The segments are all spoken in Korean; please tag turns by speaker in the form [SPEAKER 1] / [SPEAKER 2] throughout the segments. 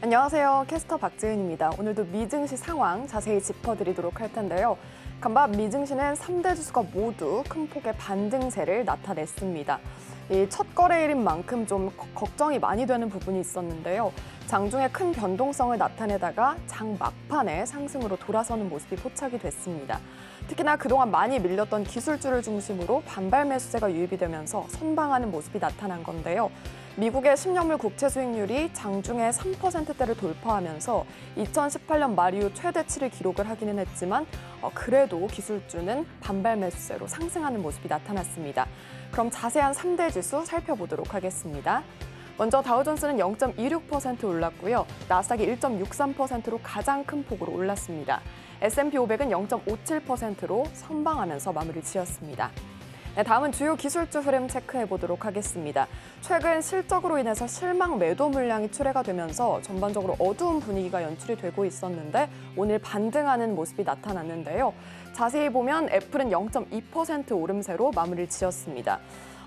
[SPEAKER 1] 안녕하세요. 캐스터 박지은입니다. 오늘도 미증시 상황 자세히 짚어드리도록 할 텐데요. 간밤 미증시는 3대 지수가 모두 큰 폭의 반등세를 나타냈습니다. 이 첫 거래일인 만큼 좀 걱정이 많이 되는 부분이 있었는데요. 장중에 큰 변동성을 나타내다가 장 막판에 상승으로 돌아서는 모습이 포착이 됐습니다. 특히나 그동안 많이 밀렸던 기술주를 중심으로 반발 매수세가 유입이 되면서 선방하는 모습이 나타난 건데요. 미국의 10년물 국채 수익률이 장중에 3%대를 돌파하면서 2018년 말 이후 최대치를 기록을 하기는 했지만 그래도 기술주는 반발 매수세로 상승하는 모습이 나타났습니다. 그럼 자세한 3대 지수 살펴보도록 하겠습니다. 먼저 다우존스는 0.26% 올랐고요. 나스닥이 1.63%로 가장 큰 폭으로 올랐습니다. S&P 500은 0.57%로 선방하면서 마무리 지었습니다. 네, 다음은 주요 기술주 흐름 체크해 보도록 하겠습니다. 최근 실적으로 인해서 실망 매도 물량이 출회가 되면서 전반적으로 어두운 분위기가 연출이 되고 있었는데 오늘 반등하는 모습이 나타났는데요. 자세히 보면 애플은 0.2% 오름세로 마무리를 지었습니다.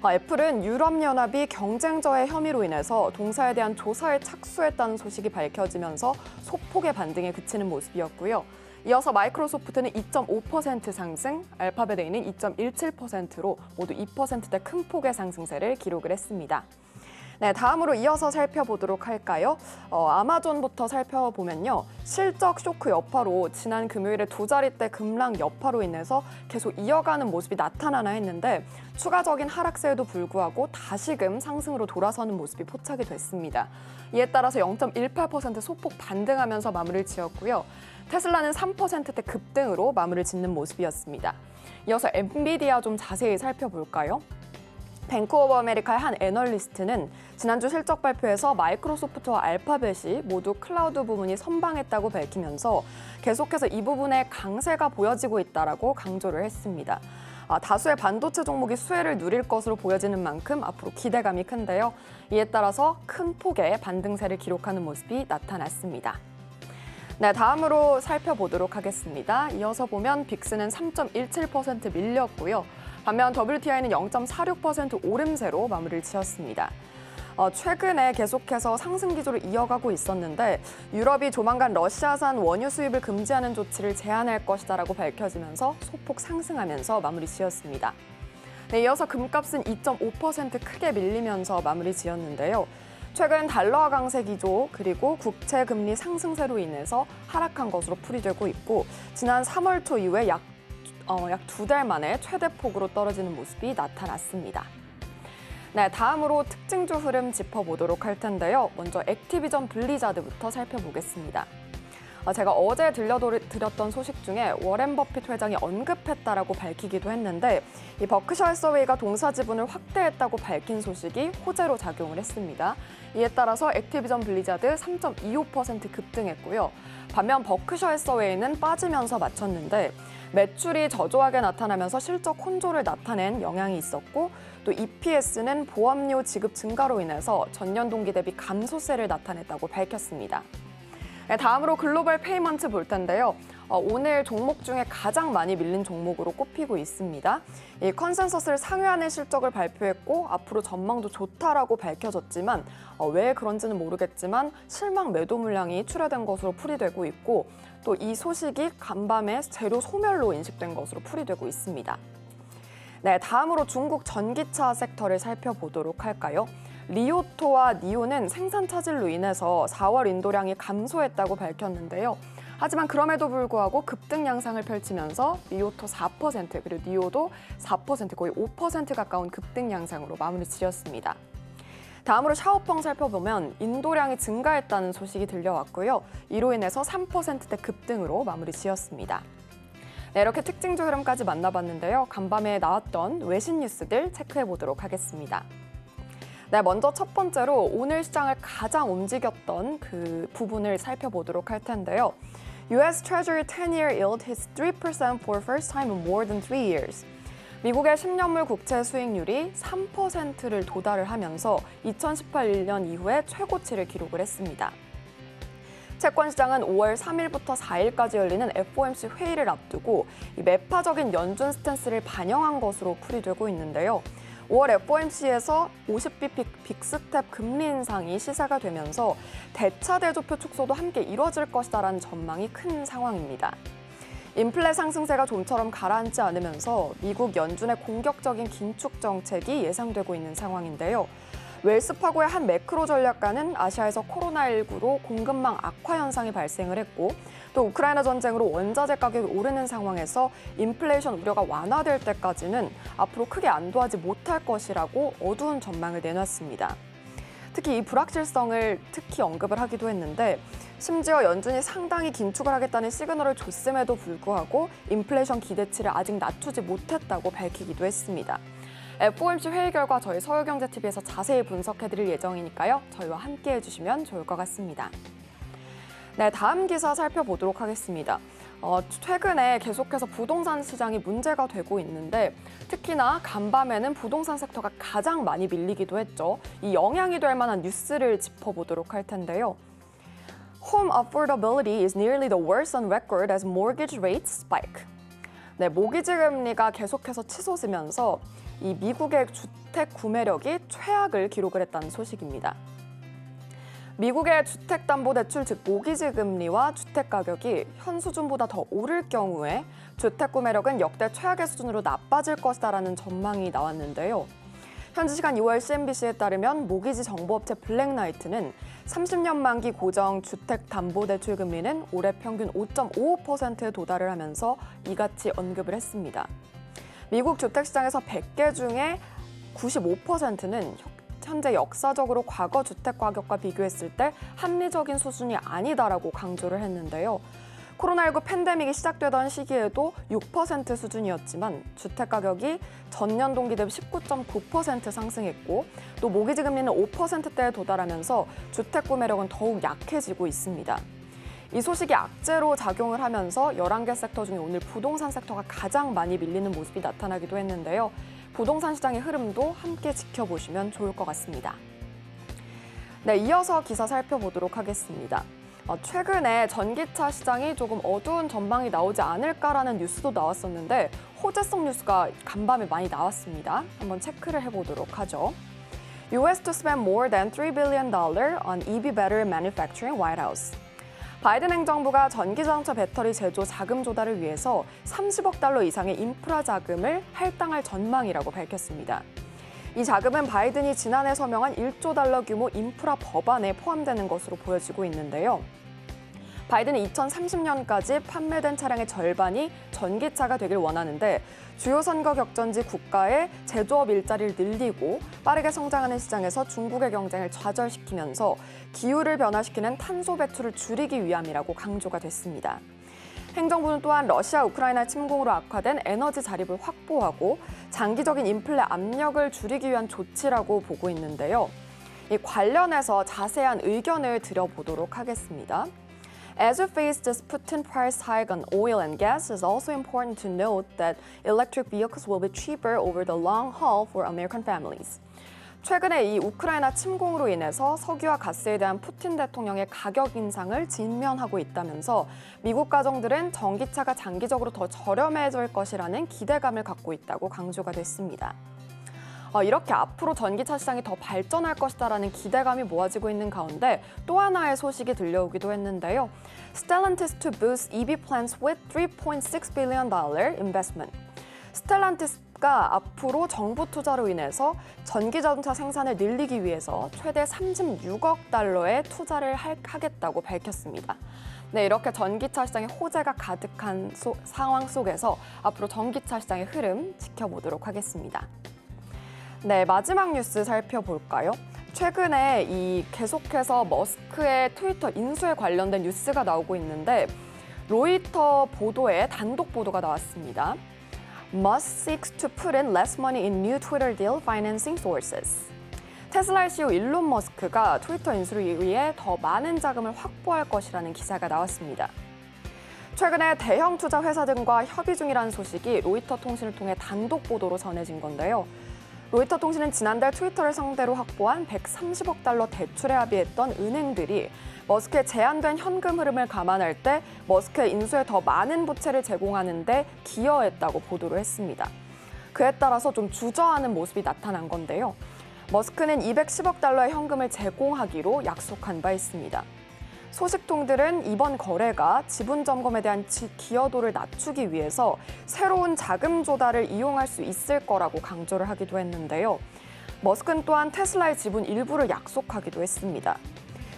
[SPEAKER 1] 애플은 유럽연합이 경쟁자의 혐의로 인해서 동사에 대한 조사에 착수했다는 소식이 밝혀지면서 소폭의 반등에 그치는 모습이었고요. 이어서 마이크로소프트는 2.5% 상승, 알파벳 A는 2.17%로 모두 2%대 큰 폭의 상승세를 기록을 했습니다. 네, 다음으로 이어서 살펴보도록 할까요? 아마존부터 살펴보면요. 실적 쇼크 여파로 지난 금요일에 두 자릿대 급락 여파로 인해서 계속 이어가는 모습이 나타나나 했는데 추가적인 하락세에도 불구하고 다시금 상승으로 돌아서는 모습이 포착이 됐습니다. 이에 따라서 0.18% 소폭 반등하면서 마무리를 지었고요. 테슬라는 3%대 급등으로 마무리를 짓는 모습이었습니다. 이어서 엔비디아 좀 자세히 살펴볼까요? 뱅크 오브 아메리카의 한 애널리스트는 지난주 실적 발표에서 마이크로소프트와 알파벳이 모두 클라우드 부문이 선방했다고 밝히면서 계속해서 이 부분에 강세가 보여지고 있다라고 강조를 했습니다. 다수의 반도체 종목이 수혜를 누릴 것으로 보여지는 만큼 앞으로 기대감이 큰데요. 이에 따라서 큰 폭의 반등세를 기록하는 모습이 나타났습니다. 네, 다음으로 살펴보도록 하겠습니다. 이어서 보면 빅스는 3.17% 밀렸고요. 반면 WTI는 0.46% 오름세로 마무리를 지었습니다. 최근에 계속해서 상승 기조를 이어가고 있었는데 유럽이 조만간 러시아산 원유 수입을 금지하는 조치를 제한할 것이다라고 밝혀지면서 소폭 상승하면서 마무리 지었습니다. 네, 이어서 금값은 2.5% 크게 밀리면서 마무리 지었는데요. 최근 달러화 강세 기조 그리고 국채 금리 상승세로 인해서 하락한 것으로 풀이되고 있고 지난 3월 초 이후에 약 2달 만에 최대 폭으로 떨어지는 모습이 나타났습니다. 네, 다음으로 특징주 흐름 짚어보도록 할 텐데요. 먼저 액티비전 블리자드부터 살펴보겠습니다. 제가 어제 들려드렸던 소식 중에 워렌 버핏 회장이 언급했다라고 밝히기도 했는데 이 버크셔 해서웨이가 동사 지분을 확대했다고 밝힌 소식이 호재로 작용을 했습니다. 이에 따라서 액티비전 블리자드 3.25% 급등했고요. 반면 버크셔 해서웨이는 빠지면서 마쳤는데 매출이 저조하게 나타나면서 실적 혼조를 나타낸 영향이 있었고 또 EPS는 보험료 지급 증가로 인해서 전년 동기 대비 감소세를 나타냈다고 밝혔습니다. 네, 다음으로 글로벌 페이먼트 볼 텐데요. 오늘 종목 중에 가장 많이 밀린 종목으로 꼽히고 있습니다. 이 컨센서스를 상회하는 실적을 발표했고 앞으로 전망도 좋다라고 밝혀졌지만 왜 그런지는 모르겠지만 실망 매도 물량이 출회된 것으로 풀이되고 있고 또 이 소식이 간밤에 재료 소멸로 인식된 것으로 풀이되고 있습니다. 네, 다음으로 중국 전기차 섹터를 살펴보도록 할까요? 리오토와 니오는 생산 차질로 인해서 4월 인도량이 감소했다고 밝혔는데요. 하지만 그럼에도 불구하고 급등 양상을 펼치면서 리오토 4% 그리고 니오도 4% 거의 5% 가까운 급등 양상으로 마무리 지었습니다. 다음으로 샤오펑 살펴보면 인도량이 증가했다는 소식이 들려왔고요. 이로 인해서 3%대 급등으로 마무리 지었습니다. 네, 이렇게 특징주 흐름까지 만나봤는데요. 간밤에 나왔던 외신 뉴스들 체크해보도록 하겠습니다. 네, 먼저 첫 번째로 오늘 시장을 가장 움직였던 그 부분을 살펴보도록 할 텐데요. US Treasury 10-year yield hits 3% for first time in more than 3 years. 미국의 10년물 국채 수익률이 3%를 도달을 하면서 2018년 이후에 최고치를 기록을 했습니다. 채권 시장은 5월 3일부터 4일까지 열리는 FOMC 회의를 앞두고 이 매파적인 연준 스탠스를 반영한 것으로 풀이되고 있는데요. 5월 FOMC에서 50bp 빅스텝 금리 인상이 시사가 되면서 대차 대조표 축소도 함께 이뤄질 것이다라는 전망이 큰 상황입니다. 인플레 상승세가 좀처럼 가라앉지 않으면서 미국 연준의 공격적인 긴축 정책이 예상되고 있는 상황인데요. 웰스파고의 한 매크로 전략가는 아시아에서 코로나19로 공급망 악화 현상이 발생을 했고 또 우크라이나 전쟁으로 원자재 가격이 오르는 상황에서 인플레이션 우려가 완화될 때까지는 앞으로 크게 안도하지 못할 것이라고 어두운 전망을 내놨습니다. 특히 이 불확실성을 언급을 하기도 했는데 심지어 연준이 상당히 긴축을 하겠다는 시그널을 줬음에도 불구하고 인플레이션 기대치를 아직 낮추지 못했다고 밝히기도 했습니다. FOMC 회의 결과 저희 서울경제TV에서 자세히 분석해드릴 예정이니까요. 저희와 함께해 주시면 좋을 것 같습니다. 네, 다음 기사 살펴보도록 하겠습니다. 최근에 계속해서 부동산 시장이 문제가 되고 있는데 특히나 간밤에는 부동산 섹터가 가장 많이 밀리기도 했죠. 이 영향이 될 만한 뉴스를 짚어보도록 할 텐데요. Home affordability is nearly the worst on record as mortgage rates spike. 네, 모기지 금리가 계속해서 치솟으면서 이 미국의 주택 구매력이 최악을 기록을 했다는 소식입니다. 미국의 주택담보대출 즉 모기지 금리와 주택 가격이 현 수준보다 더 오를 경우에 주택 구매력은 역대 최악의 수준으로 나빠질 것이다라는 전망이 나왔는데요. 현지 시간 2월 CNBC에 따르면 모기지 정보업체 블랙나이트는 30년 만기 고정 주택담보대출 금리는 올해 평균 5.55%에 도달을 하면서 이같이 언급을 했습니다. 미국 주택시장에서 100개 중에 95%는 현재 역사적으로 과거 주택 가격과 비교했을 때 합리적인 수준이 아니다라고 강조를 했는데요. 코로나19 팬데믹이 시작되던 시기에도 6% 수준이었지만 주택 가격이 전년 동기 대비 19.9% 상승했고 또 모기지 금리는 5%대에 도달하면서 주택 구매력은 더욱 약해지고 있습니다. 이 소식이 악재로 작용을 하면서 11개 섹터 중에 오늘 부동산 섹터가 가장 많이 밀리는 모습이 나타나기도 했는데요. 부동산 시장의 흐름도 함께 지켜보시면 좋을 것 같습니다. 네, 이어서 기사 살펴보도록 하겠습니다. 최근에 전기차 시장이 조금 어두운 전망이 나오지 않을까라는 뉴스도 나왔었는데 호재성 뉴스가 간밤에 많이 나왔습니다. 한번 체크를 해보도록 하죠. US to spend more than $3 billion on EV battery manufacturing White House. 바이든 행정부가 전기자동차 배터리 제조 자금 조달을 위해서 30억 달러 이상의 인프라 자금을 할당할 전망이라고 밝혔습니다. 이 자금은 바이든이 지난해 서명한 1조 달러 규모 인프라 법안에 포함되는 것으로 보여지고 있는데요. 바이든은 2030년까지 판매된 차량의 절반이 전기차가 되길 원하는데 주요 선거 격전지 국가의 제조업 일자리를 늘리고 빠르게 성장하는 시장에서 중국의 경쟁을 좌절시키면서 기후를 변화시키는 탄소 배출을 줄이기 위함이라고 강조가 됐습니다. 행정부는 또한 러시아 우크라이나 침공으로 악화된 에너지 자립을 확보하고 장기적인 인플레 압력을 줄이기 위한 조치라고 보고 있는데요. 이 관련해서 자세한 의견을 드려보도록 하겠습니다. As we face this Putin price hike on oil and gas, it's also important to note that electric vehicles will be cheaper over the long haul for American families. 최근에 이 우크라이나 침공으로 인해서 석유와 가스에 대한 푸틴 대통령의 가격 인상을 직면하고 있다면서 미국 가정들은 전기차가 장기적으로 더 저렴해질 것이라는 기대감을 갖고 있다고 강조가 됐습니다. 이렇게 앞으로 전기차 시장이 더 발전할 것이다라는 기대감이 모아지고 있는 가운데 또 하나의 소식이 들려오기도 했는데요. Stellantis to boost EV plants with $3.6 billion investment. 스텔란티스가 앞으로 정부 투자로 인해서 전기자동차 생산을 늘리기 위해서 최대 36억 달러의 투자를 하겠다고 밝혔습니다. 네, 이렇게 전기차 시장에 호재가 가득한 상황 속에서 앞으로 전기차 시장의 흐름 지켜보도록 하겠습니다. 네, 마지막 뉴스 살펴볼까요? 최근에 계속해서 머스크의 트위터 인수에 관련된 뉴스가 나오고 있는데 로이터 보도에 단독 보도가 나왔습니다. Musk seeks to put in less money in new Twitter deal financing sources. 테슬라의 CEO 일론 머스크가 트위터 인수를 위해 더 많은 자금을 확보할 것이라는 기사가 나왔습니다. 최근에 대형 투자 회사 등과 협의 중이라는 소식이 로이터 통신을 통해 단독 보도로 전해진 건데요. 로이터 통신은 지난달 트위터를 상대로 확보한 130억 달러 대출에 합의했던 은행들이 머스크의 제한된 현금 흐름을 감안할 때 머스크의 인수에 더 많은 부채를 제공하는 데 기여했다고 보도를 했습니다. 그에 따라서 좀 주저하는 모습이 나타난 건데요. 머스크는 210억 달러의 현금을 제공하기로 약속한 바 있습니다. 소식통들은 이번 거래가 지분 점검에 대한 기여도를 낮추기 위해서 새로운 자금 조달을 이용할 수 있을 거라고 강조를 하기도 했는데요. 머스크는 또한 테슬라의 지분 일부를 약속하기도 했습니다.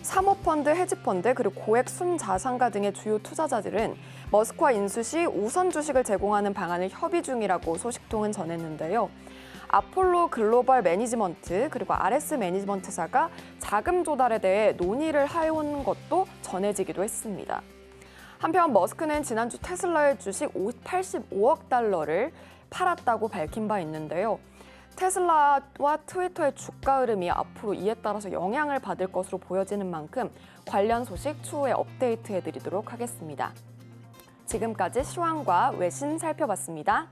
[SPEAKER 1] 사모펀드, 헤지펀드, 그리고 고액 순자산가 등의 주요 투자자들은 머스크와 인수 시 우선 주식을 제공하는 방안을 협의 중이라고 소식통은 전했는데요. 아폴로 글로벌 매니지먼트 그리고 RS 매니지먼트사가 자금 조달에 대해 논의를 해온 것도 전해지기도 했습니다. 한편 머스크는 지난주 테슬라의 주식 85억 달러를 팔았다고 밝힌 바 있는데요. 테슬라와 트위터의 주가 흐름이 앞으로 이에 따라서 영향을 받을 것으로 보여지는 만큼 관련 소식 추후에 업데이트해드리도록 하겠습니다. 지금까지 시황과 외신 살펴봤습니다.